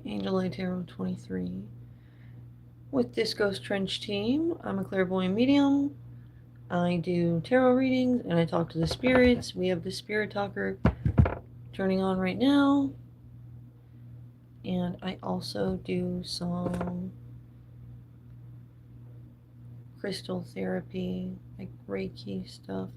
Angel Eye Tarot 23 with this Ghost Trench team. I'm a clairvoyant medium. I do tarot readings and I talk to the spirits. We have the spirit talker turning on right now. And I also do some crystal therapy, like Reiki stuff.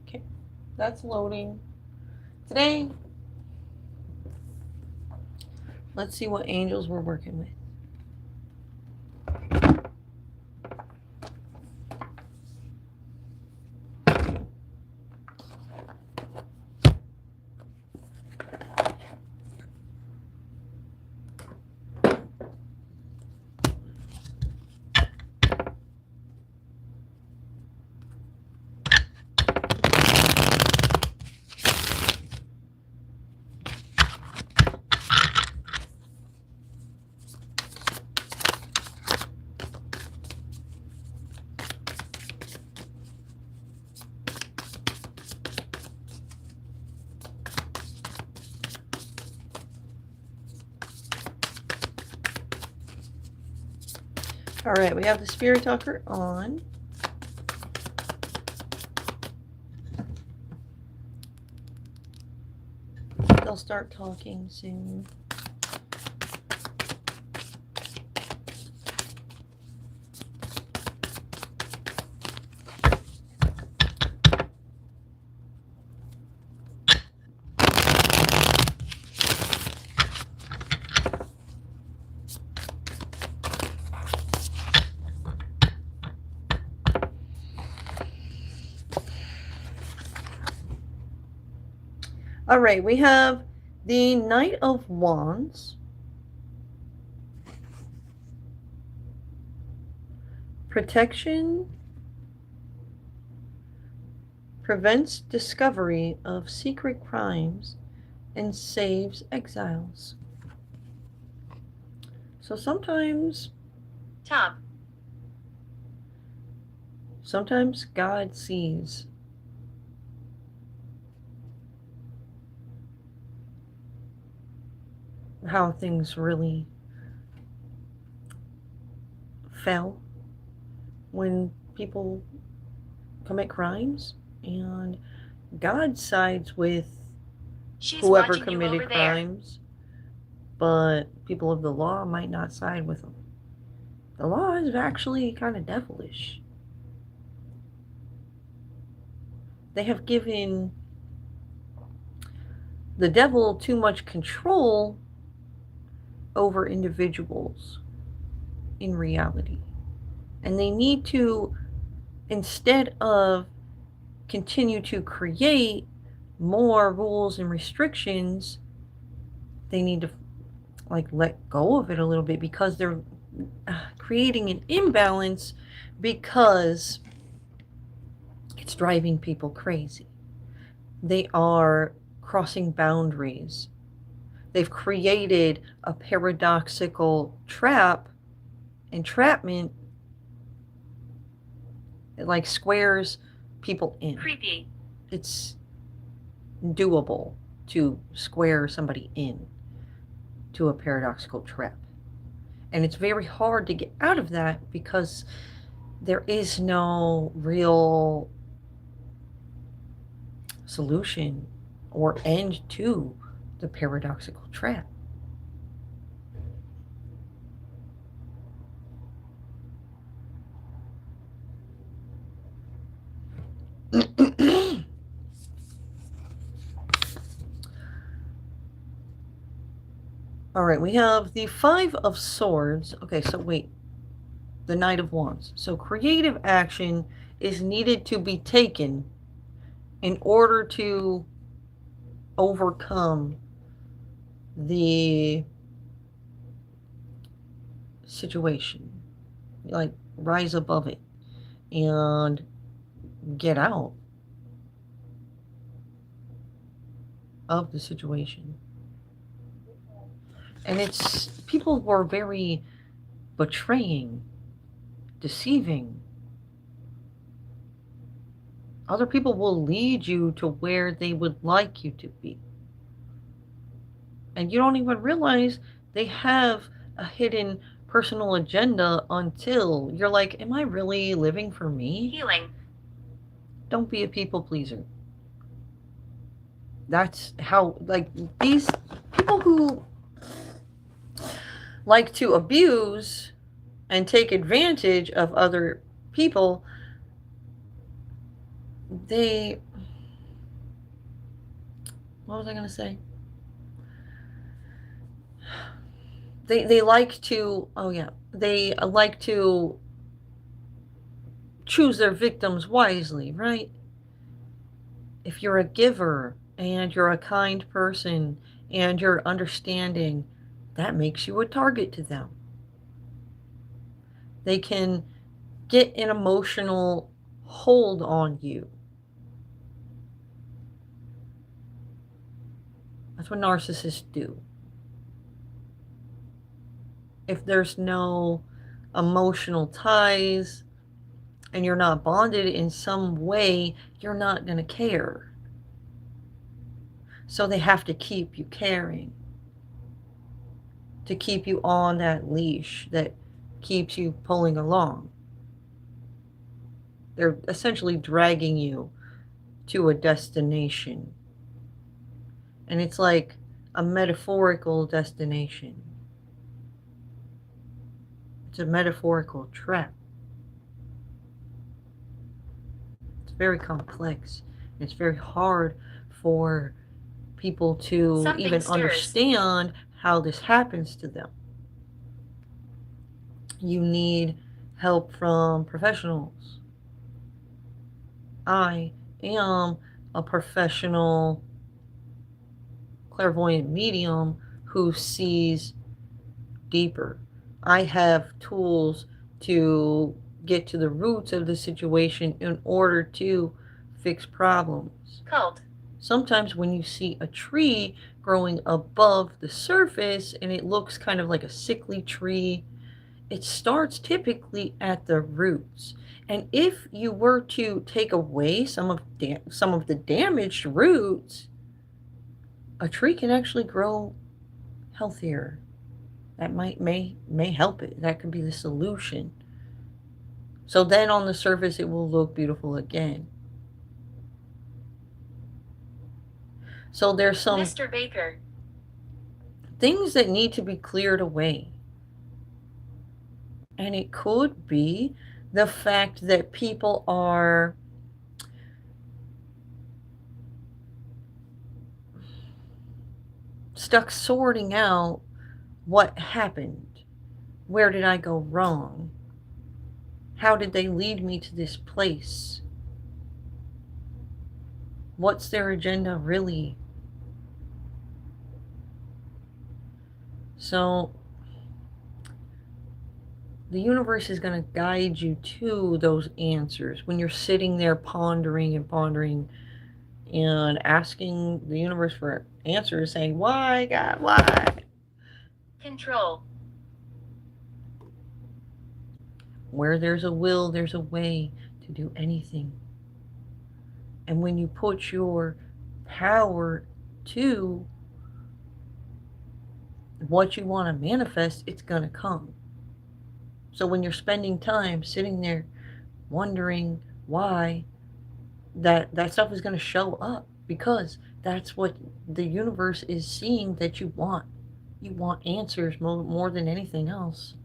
Okay, that's loading. Today, let's see what angels we're working with. All right, we have the spirit talker on. They'll start talking soon. All right, we have the Knight of Wands, protection, prevents discovery of secret crimes, and saves exiles. So sometimes God sees how things really fell when people commit crimes, and God sides with whoever committed crimes, but people of the law might not side with them. The law is actually kind of devilish. They have given the devil too much control over individuals in reality. And they need to, instead of continue to create more rules and restrictions, they need to let go of it a little bit, because they're creating an imbalance, because it's driving people crazy. They are crossing boundaries. They've created a paradoxical entrapment, it squares people in. Creepy. It's doable to square somebody in to a paradoxical trap. And it's very hard to get out of that, because there is no real solution or end to the paradoxical trap. All right, we have the Five of Swords. Okay, so wait, the Knight of Wands. So creative action is needed to be taken in order to overcome the situation, like rise above it and get out of the situation. And it's people were very betraying, deceiving. Other people will lead you to where they would like you to be. And you don't even realize they have a hidden personal agenda until you're like, am I really living for me? Healing. Don't be a people pleaser. That's how, like, these people who like to abuse and take advantage of other people, they, what was I going to say? They like to, oh yeah, they like to choose their victims wisely, right? If you're a giver and you're a kind person and you're understanding, that makes you a target to them. They can get an emotional hold on you. That's what narcissists do. If there's no emotional ties and you're not bonded in some way, you're not going to care. So they have to keep you caring, to keep you on that leash that keeps you pulling along. They're essentially dragging you to a destination. And it's like a metaphorical destination. It's a metaphorical trap. It's very complex. It's very hard for people to even understand how this happens to them. You need help from professionals. I am a professional clairvoyant medium who sees deeper. I have tools to get to the roots of the situation in order to fix problems. Cult. Sometimes when you see a tree growing above the surface and it looks kind of like a sickly tree, it starts typically at the roots. And if you were to take away some of the damaged roots, a tree can actually grow healthier. That may help it. That could be the solution. So then on the surface it will look beautiful again. So there's some Mr. Baker. things that need to be cleared away. And it could be the fact that people are stuck sorting out what happened. Where did I go wrong? How did they lead me to this place? What's their agenda really? So the universe is going to guide you to those answers when you're sitting there pondering and asking the universe for answers, saying, why, God, why? Control. Where there's a will, there's a way to do anything. And when you put your power to what you want to manifest, it's going to come. So when you're spending time sitting there wondering why that stuff is going to show up, because that's what the universe is seeing that you want. You want answers more than anything else.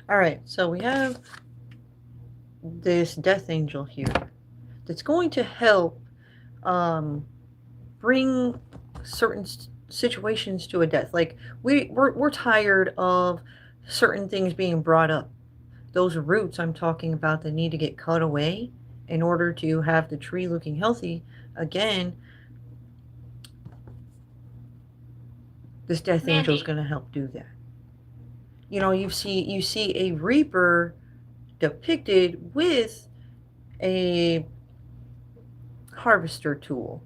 All right, so we have this death angel here that's going to help um, bring certain situations to a death. Like we're tired of certain things being brought up. Those roots I'm talking about that need to get cut away in order to have the tree looking healthy again. This death angel is going to help do that. You know, you see a reaper depicted with a harvester tool.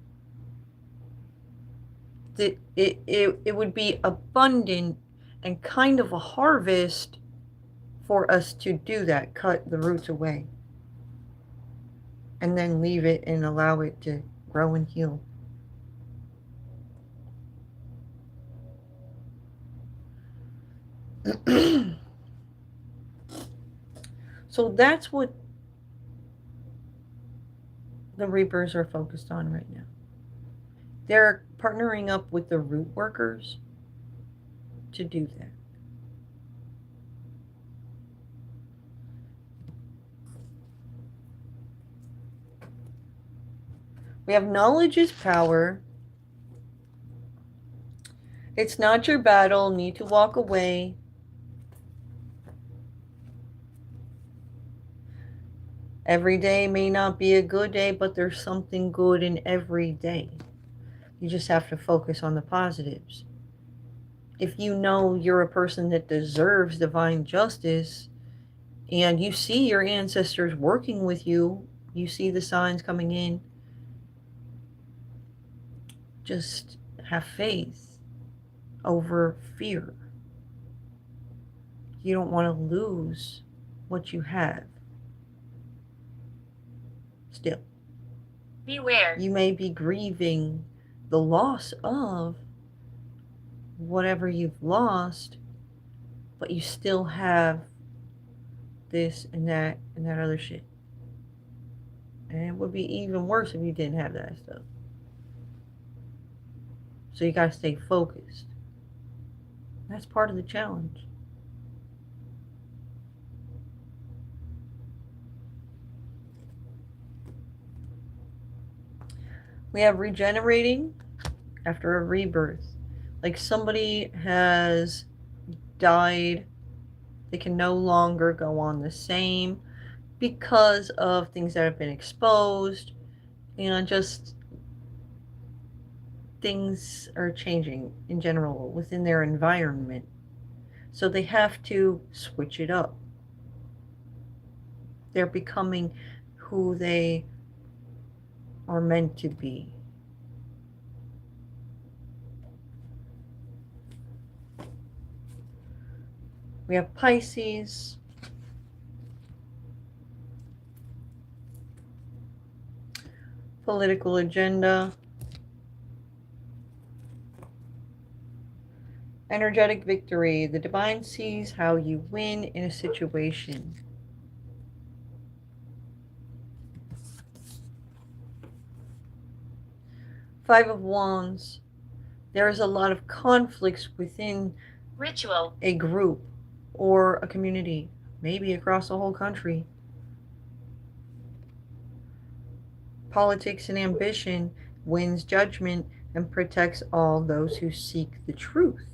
It would be abundant and kind of a harvest for us to do that, cut the roots away and then leave it and allow it to grow and heal. So that's what the reapers are focused on right now. They're partnering up with the root workers to do that. We have knowledge is power. It's not your battle. Need to walk away. Every day may not be a good day, but there's something good in every day. You just have to focus on the positives. If you know you're a person that deserves divine justice and you see your ancestors working with you, you see the signs coming in, just have faith over fear. You don't want to lose what you have. Still, beware. You may be grieving the loss of whatever you've lost, but you still have this and that other shit. And it would be even worse if you didn't have that stuff. So you gotta stay focused. That's part of the challenge. We have regenerating after a rebirth. Like somebody has died, they can no longer go on the same because of things that have been exposed, and just things are changing in general within their environment. So they have to switch it up. They're becoming who they are meant to be. We have Pisces. Political agenda. Energetic victory. The divine sees how you win in a situation. Five of Wands. There is a lot of conflicts within ritual, a group or a community, maybe across the whole country. Politics and ambition wins judgment and protects all those who seek the truth.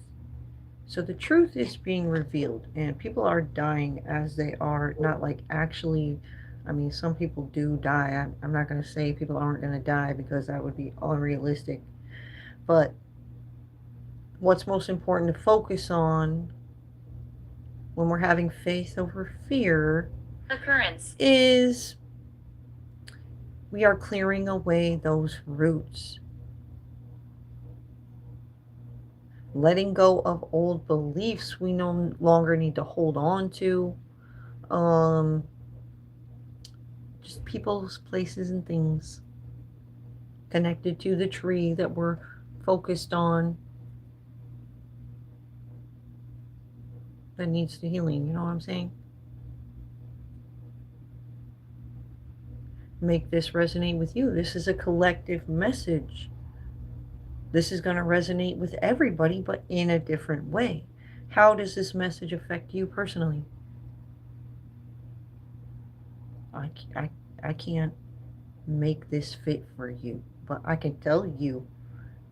So the truth is being revealed, and people are dying as they are, not like actually. I mean, some people do die. I'm not going to say people aren't going to die because that would be unrealistic. But what's most important to focus on when we're having faith over fear occurrence is we are clearing away those roots. Letting go of old beliefs we no longer need to hold on to. just people's places and things connected to the tree that we're focused on that needs the healing. You know what I'm saying? Make this resonate with you. This is a collective message. This is going to resonate with everybody, but in a different way. How does this message affect you personally? I can't make this fit for you, but I can tell you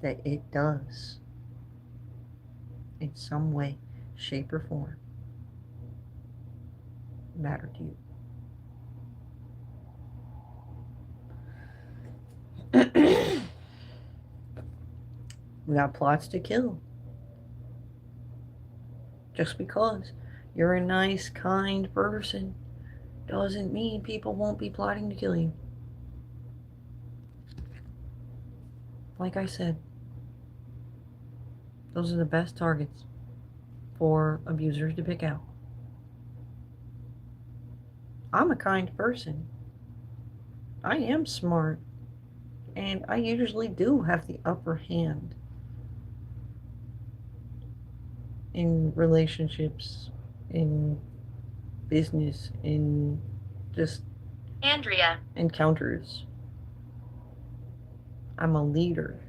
that it does in some way, shape, or form matter to you. We got plots to kill. Just because you're a nice, kind person doesn't mean people won't be plotting to kill you. Like I said, those are the best targets for abusers to pick out. I'm a kind person. I am smart. And I usually do have the upper hand in relationships, in business, in just Andrea. encounters. I'm a leader.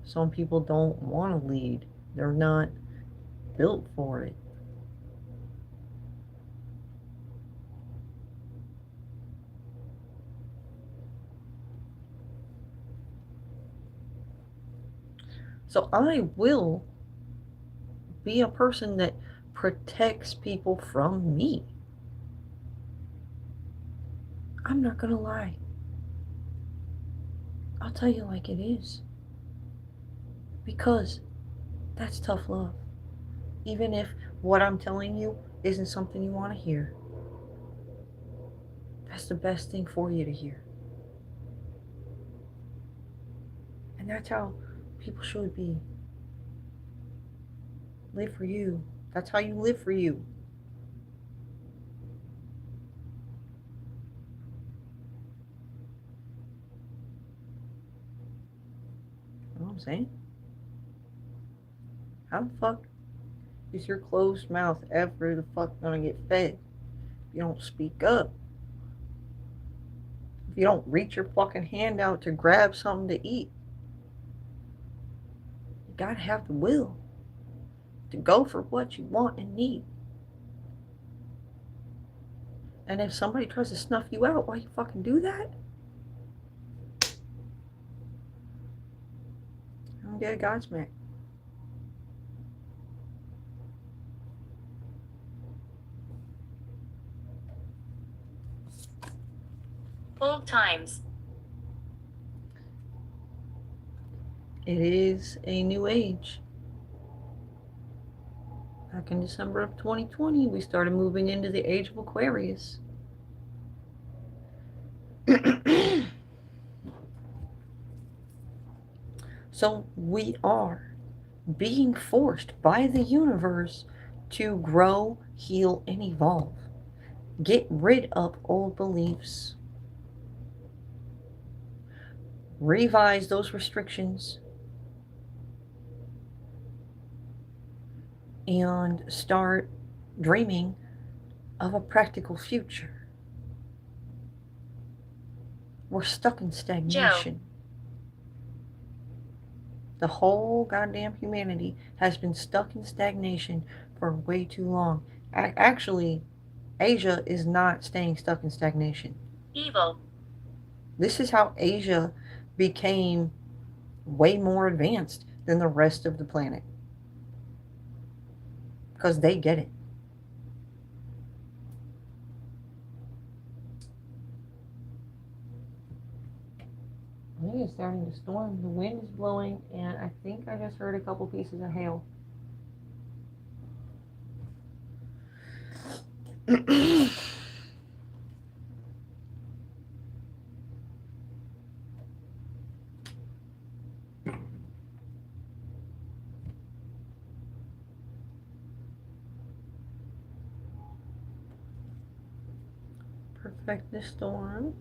Some people don't want to lead. They're not built for it. So I will be a person that protects people from me. I'm not going to lie. I'll tell you like it is. Because that's tough love. Even if what I'm telling you isn't something you want to hear. That's the best thing for you to hear. And that's how people should be. Live for you. That's how you live for you. You know what I'm saying? How the fuck is your closed mouth ever the fuck gonna get fed if you don't speak up? If you don't reach your fucking hand out to grab something to eat? You gotta have the will to go for what you want and need. And if somebody tries to snuff you out while you fucking do that, I don't get a Godsmack. Old times. It is a new age. Back in December of 2020, we started moving into the age of Aquarius. So we are being forced by the universe to grow, heal, and evolve. Get rid of old beliefs. Revise those restrictions. And start dreaming of a practical future. We're stuck in stagnation. The whole goddamn humanity has been stuck in stagnation for way too long. Actually, Asia is not staying stuck in stagnation. Evil. This is how Asia became way more advanced than the rest of the planet. Because they get it. I think it's starting to storm. The wind is blowing, and I think I just heard a couple pieces of hail. affect the storm.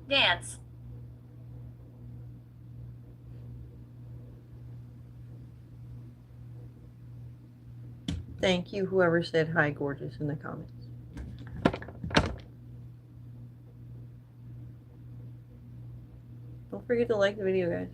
Dance. Thank you, whoever said hi, gorgeous, in the comments. Don't forget to like the video, guys.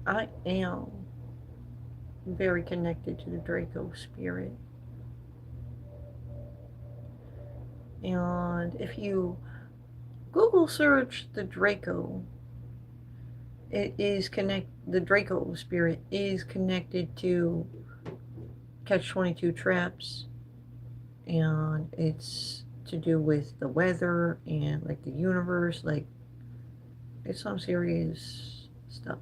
I am very connected to the Draco spirit. And if you Google search the Draco, the Draco spirit is connected to Catch-22 traps, and it's to do with the weather and like the universe. Like, it's some serious stuff.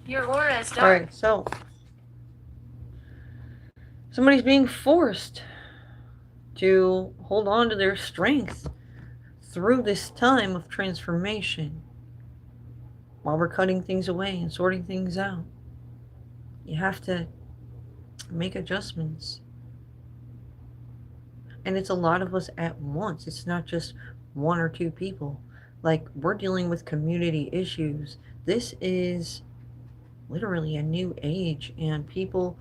Your aura is dark. Alright, so somebody's being forced to hold on to their strength through this time of transformation while we're cutting things away and sorting things out. You have to make adjustments. And it's a lot of us at once. It's not just one or two people. Like, we're dealing with community issues. This is literally a new age, and people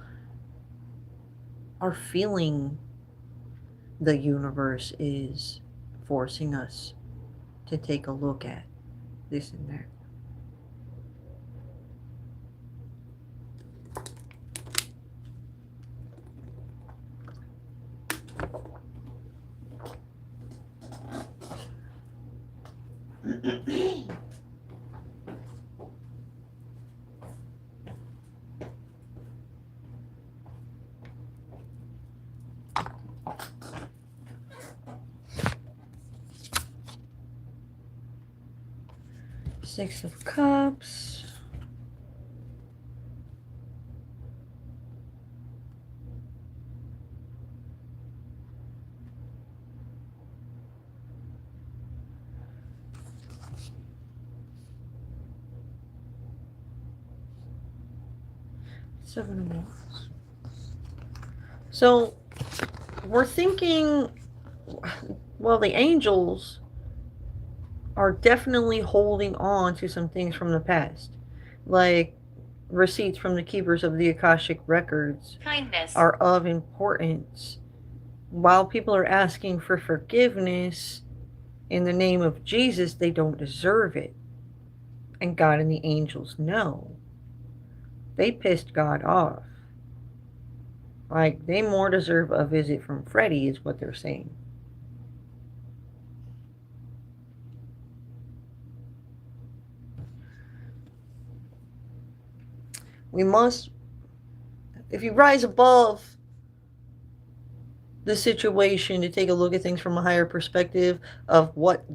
are feeling the universe is forcing us to take a look at this and that. Six of Cups. Seven of Wands. So we're thinking, well, the angels are definitely holding on to some things from the past, like receipts from the keepers of the Akashic records. Kindness. Are of importance. While people are asking for forgiveness in the name of Jesus, they don't deserve it. And God and the angels know. They pissed God off. Like, they more deserve a visit from Freddy, is what they're saying. We must, if you rise above the situation to take a look at things from a higher perspective of what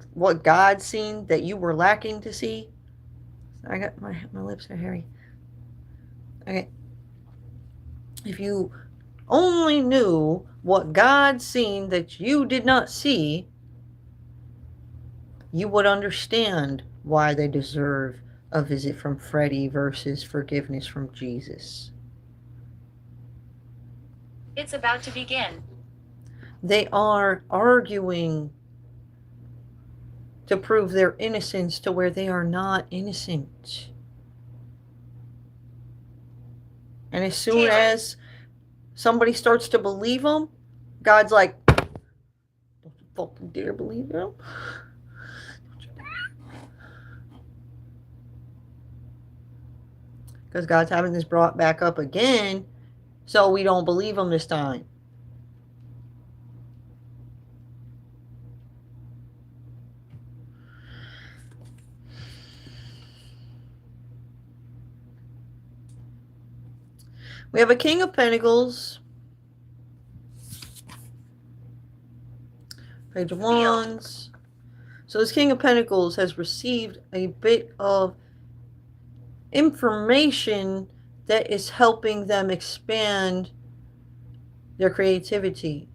God's seen that you were lacking to see. I got my lips are hairy. Okay. If you only knew what God's seen that you did not see, you would understand why they deserve a visit from Freddy versus forgiveness from Jesus. It's about to begin. They are arguing to prove their innocence to where they are not innocent. And as soon Taylor. as somebody starts to believe them, God's like, don't you fucking dare believe them. Because God's having this brought back up again So we don't believe him this time. We have a King of Pentacles. Page of Wands. So this King of Pentacles has received a bit of information that is helping them expand their creativity.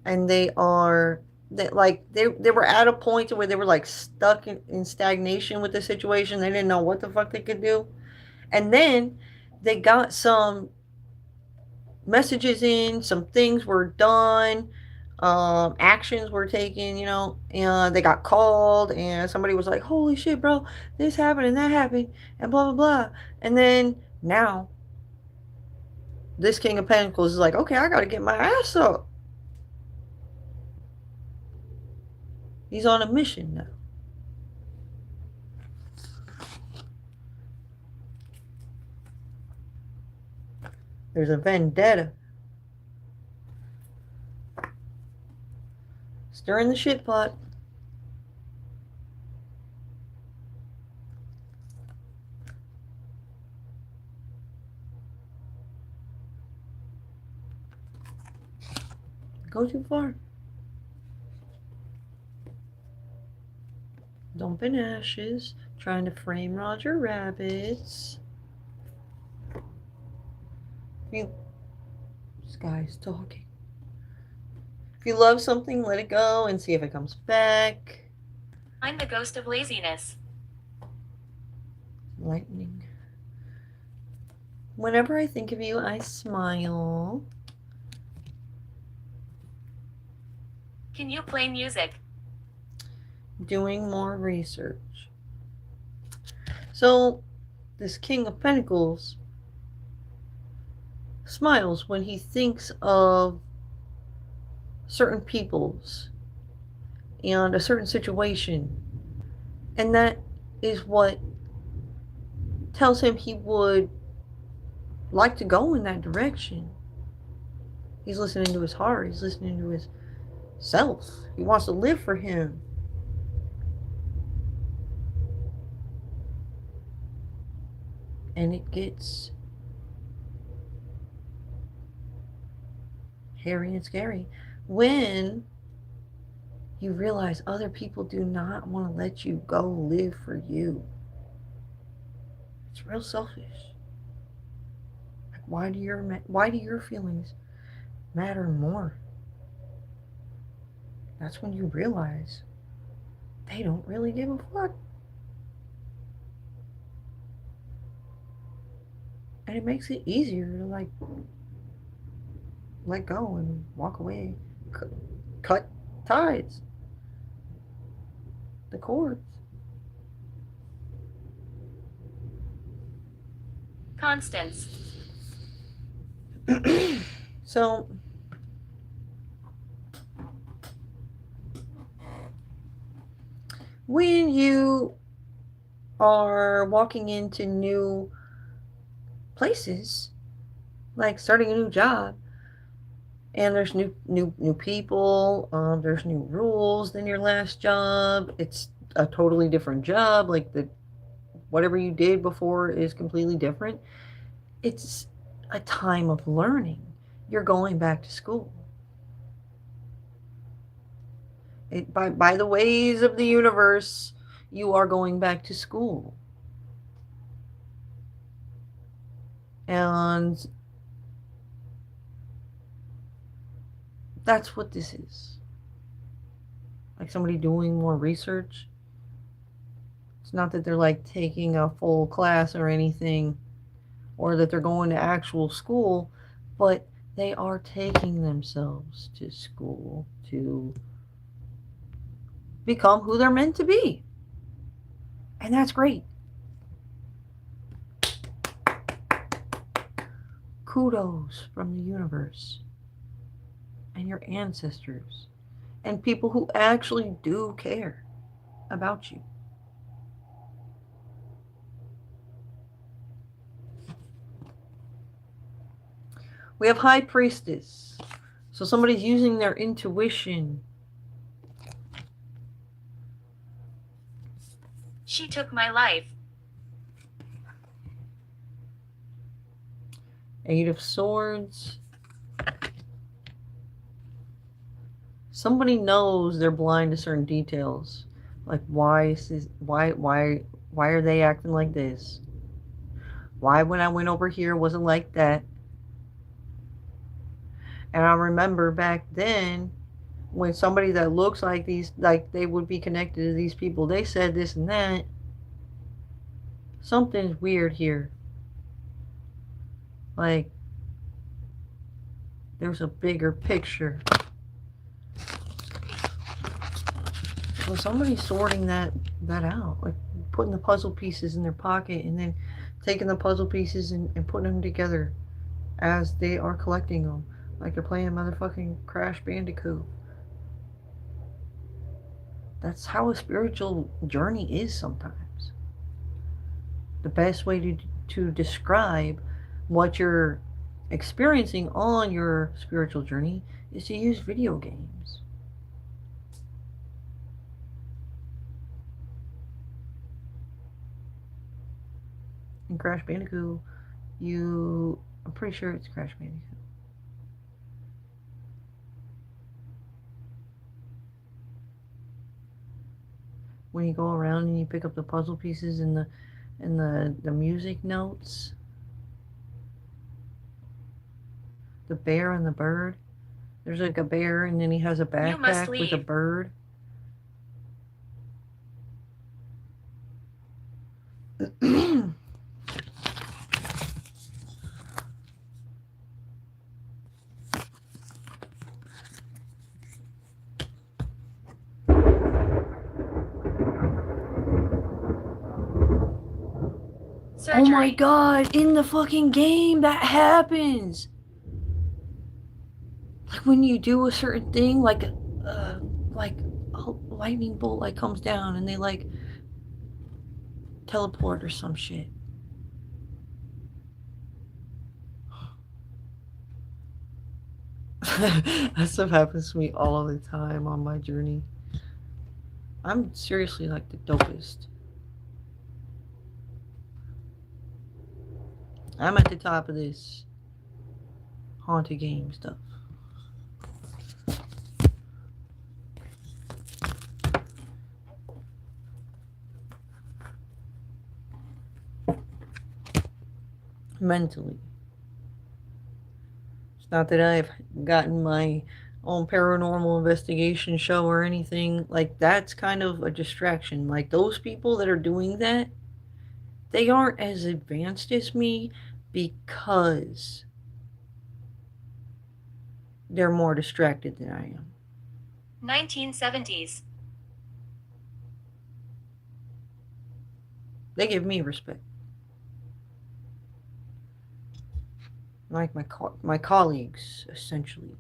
And they were at a point where they were like stuck in stagnation with the situation. They didn't know what the fuck they could do. And then they got some messages in, some things were done, actions were taken, and they got called, and somebody was like, holy shit, bro, this happened and that happened, and blah, blah, blah. And then now, this King of Pentacles is like, okay, I gotta get my ass up. He's on a mission now. There's a vendetta. Stirring the shit pot. Go too far. Dumping ashes. Trying to frame Roger Rabbits. This guy's talking. If you love something, let it go and see if it comes back. I'm the ghost of laziness. Lightning. Whenever I think of you, I smile. Can you play music? Doing more research. So, this King of Pentacles smiles when he thinks of certain peoples and a certain situation. And that is what tells him he would like to go in that direction. He's listening to his heart. He's listening to his self. He wants to live for him. And it gets hairy and scary when you realize other people do not want to let you go live for you. It's real selfish. Like, why do your feelings matter more? That's when you realize they don't really give a fuck. And it makes it easier to let go and walk away. Cut ties. The cords. Constance. So, when you are walking into new places, like starting a new job, and there's new people, there's new rules than your last job. It's a totally different job. Like whatever you did before is completely different. It's a time of learning. You're going back to school. By the ways of the universe, you are going back to school. And that's what this is. Like somebody doing more research. It's not that they're like taking a full class or anything, or that they're going to actual school, but they are taking themselves to school to become who they're meant to be. And that's great. Kudos from the universe and your ancestors and people who actually do care about you. We have High Priestess. So somebody's using their intuition. She took my life. Eight of Swords. Somebody knows they're blind to certain details. Like why are they acting like this? Why when I went over here wasn't like that? And I remember back then when somebody that looks like these, like they would be connected to these people, they said this and that. Something's weird here. Like there's a bigger picture. So somebody's sorting that out, like putting the puzzle pieces in their pocket and then taking the puzzle pieces and putting them together as they are collecting them, like they're playing motherfucking Crash Bandicoot. That's how a spiritual journey is sometimes. The best way to describe what you're experiencing on your spiritual journey is to use video games. In Crash Bandicoot, I'm pretty sure it's Crash Bandicoot. When you go around and you pick up the puzzle pieces and the music notes, the bear and the bird. There's like a bear and then he has a backpack with a bird. Surgery. Oh my god, in the fucking game that happens. Like when you do a certain thing, like a lightning bolt like comes down and they like teleport or some shit. That stuff happens to me all the time on my journey. I'm seriously like the dopest. I'm at the top of this haunted game stuff. Mentally. It's not that I've gotten my own paranormal investigation show or anything. Like, that's kind of a distraction. Like, those people that are doing that, they aren't as advanced as me because they're more distracted than I am. 1970s. They give me respect. Like my colleagues, essentially.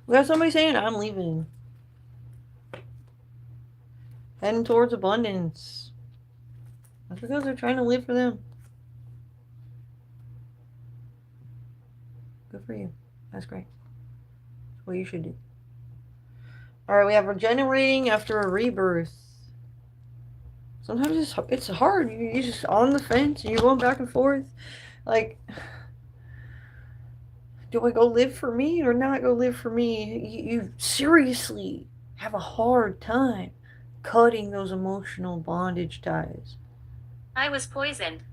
We got somebody saying I'm leaving. Heading towards abundance. That's because they're trying to live for them. Good for you. That's great. That's what you should do. Alright, we have regenerating after a rebirth. Sometimes it's hard. You're just on the fence and you're going back and forth. Like, do I go live for me or not go live for me? You seriously have a hard time cutting those emotional bondage ties. I was poisoned.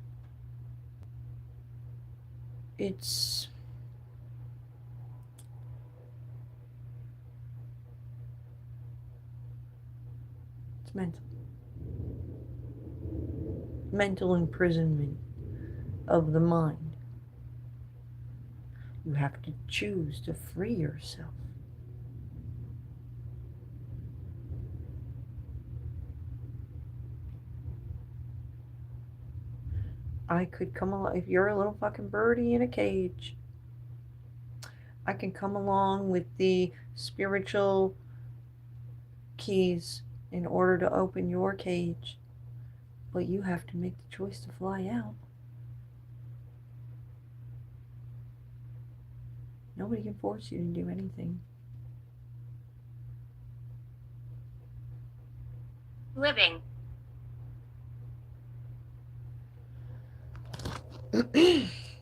It's mental. Mental imprisonment of the mind. You have to choose to free yourself. I could come alive. You're a little fucking birdie in a cage. I can come along with the spiritual keys in order to open your cage, but you have to make the choice to fly out. Nobody can force you to do anything. Living.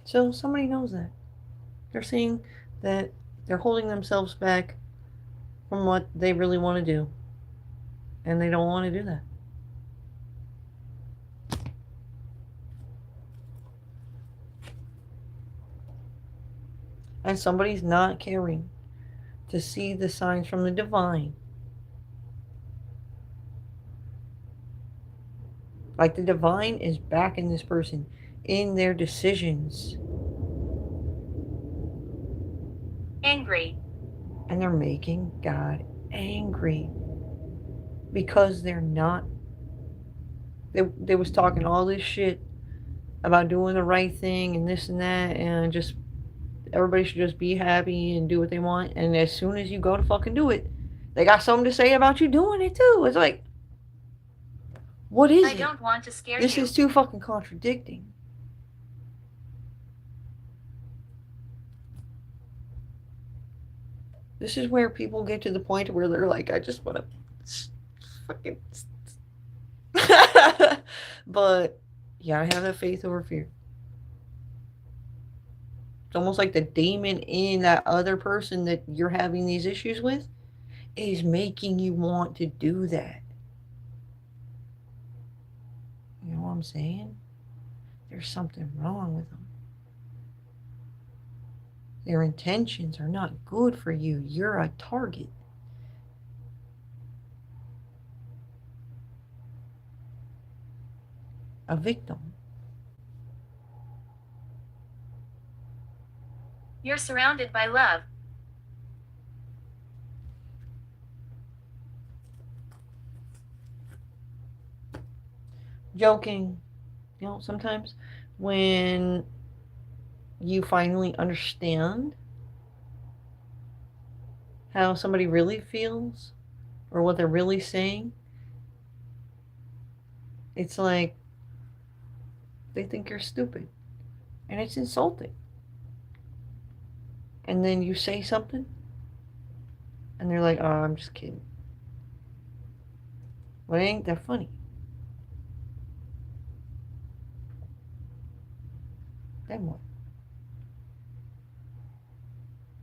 So somebody knows that. They're seeing that they're holding themselves back from what they really want to do. And they don't want to do that. And somebody's not caring to see the signs from the divine. Like the divine is backing this person in their decisions. Angry. And they're making God angry. Because they're not. They was talking all this shit about doing the right thing and this and that, and just everybody should just be happy and do what they want. And as soon as you go to fucking do it, they got something to say about you doing it too. It's like, what is it? I don't want to scare This you. is too fucking contradicting. This is where people get to the point where they're like, I just want to fucking. But you gotta have that faith over fear. It's almost like the demon in that other person that you're having these issues with is making you want to do that. You know what I'm saying? There's something wrong with them. Their intentions are not good for you. You're a target. A victim. You're surrounded by love. Joking. You know, sometimes when you finally understand how somebody really feels or what they're really saying, it's like they think you're stupid. And it's insulting. And then you say something, and they're like, oh, I'm just kidding. Well, it ain't that funny. Then what?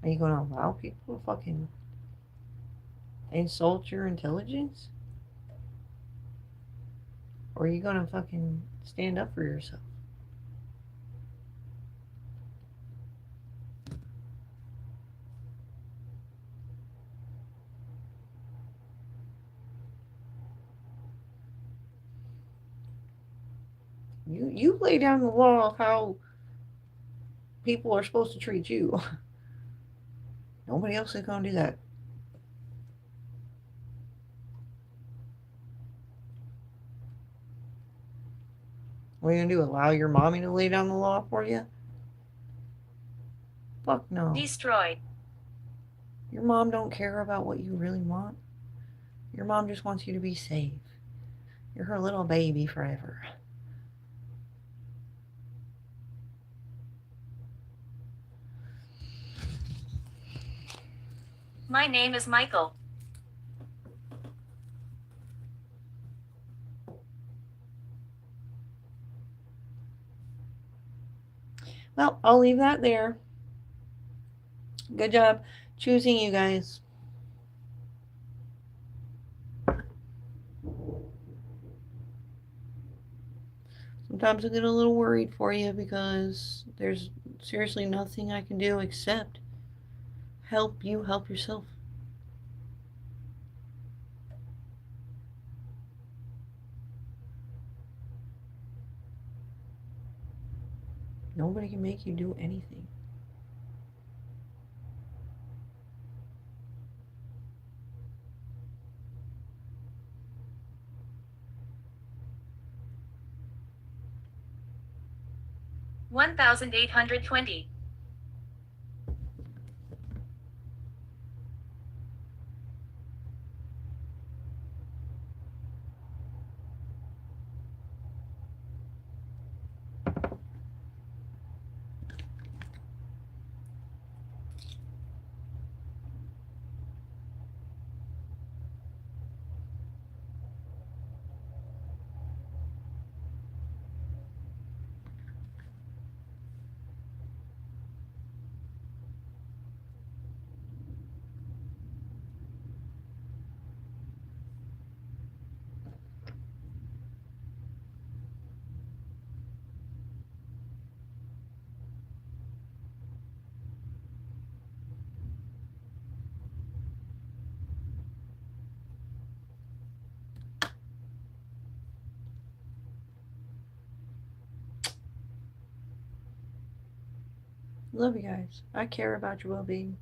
Are you going to allow people to fucking insult your intelligence? Or are you going to fucking stand up for yourself? You lay down the law of how people are supposed to treat you. Nobody else is going to do that. What are you going to do? Allow your mommy to lay down the law for you? Fuck no. Destroyed. Your mom don't care about what you really want. Your mom just wants you to be safe. You're her little baby forever. My name is Michael. Well, I'll leave that there. Good job choosing you guys. Sometimes I get a little worried for you because there's seriously nothing I can do except help you help yourself. Nobody can make you do anything. $1,820. Love you guys. I care about your well-being.